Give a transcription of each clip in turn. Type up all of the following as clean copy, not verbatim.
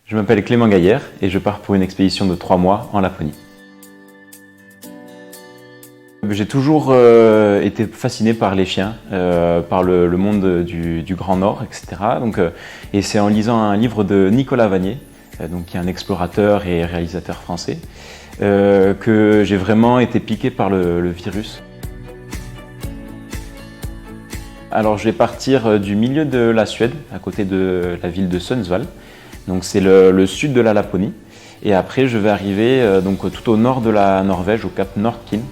Je m'appelle Clément Gaillère et je pars pour une expédition de 3 mois en Laponie. J'ai toujours été fasciné par les chiens, par le monde du Grand Nord, etc. Et c'est en lisant un livre de Nicolas Vanier, qui est un explorateur et réalisateur français, que j'ai vraiment été piqué par le virus. Alors je vais partir du milieu de la Suède, à côté de la ville de Sundsvall. Donc c'est le sud de la Laponie. Et après je vais arriver tout au nord de la Norvège, au cap Nordkinn,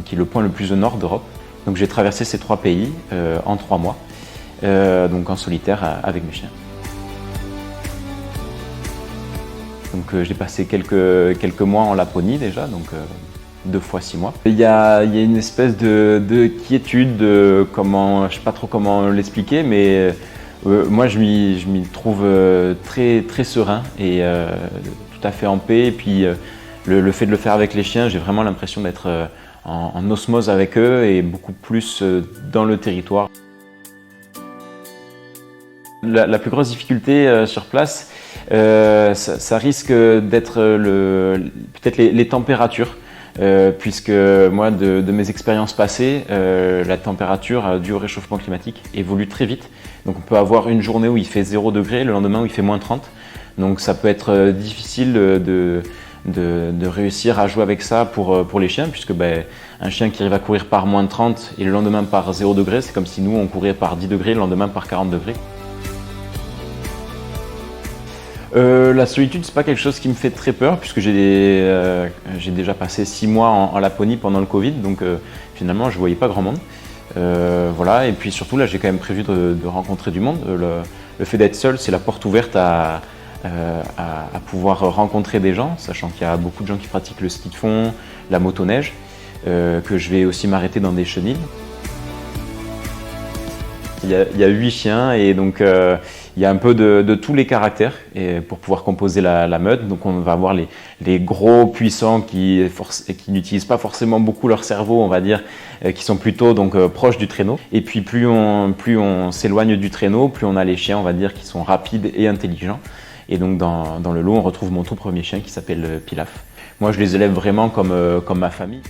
qui est le point le plus au nord d'Europe. Donc j'ai traversé ces 3 pays en 3 mois, en solitaire avec mes chiens. Donc j'ai passé quelques mois en Laponie déjà, 2 fois 6 mois. Il y a une espèce de quiétude, je ne sais pas trop comment l'expliquer, mais moi je m'y trouve très, très serein et tout à fait en paix. Et puis le fait de le faire avec les chiens, j'ai vraiment l'impression d'être en osmose avec eux et beaucoup plus dans le territoire. La plus grosse difficulté sur place, ça risque d'être peut-être les températures. Puisque moi, de mes expériences passées, la température due au réchauffement climatique évolue très vite. Donc on peut avoir une journée où il fait 0 degré, le lendemain où il fait moins 30. Donc ça peut être difficile de réussir à jouer avec ça pour les chiens, puisque un chien qui arrive à courir par moins 30 et le lendemain par 0 degré, c'est comme si nous on courait par 10 degrés, le lendemain par 40 degrés. La solitude, c'est pas quelque chose qui me fait très peur, puisque j'ai déjà passé 6 mois en Laponie pendant le Covid, donc finalement je voyais pas grand monde. Voilà, et puis surtout là j'ai quand même prévu de rencontrer du monde. Le fait d'être seul, c'est la porte ouverte à pouvoir rencontrer des gens, sachant qu'il y a beaucoup de gens qui pratiquent le ski de fond, la motoneige, que je vais aussi m'arrêter dans des chenils. Il y a 8 chiens et donc il y a un peu de tous les caractères et pour pouvoir composer la meute. Donc on va avoir les gros puissants qui n'utilisent pas forcément beaucoup leur cerveau, on va dire, qui sont plutôt proches du traîneau. Et puis plus on s'éloigne du traîneau, plus on a les chiens, on va dire, qui sont rapides et intelligents. Et donc dans le lot, on retrouve mon tout premier chien qui s'appelle Pilaf. Moi je les élève vraiment comme ma famille.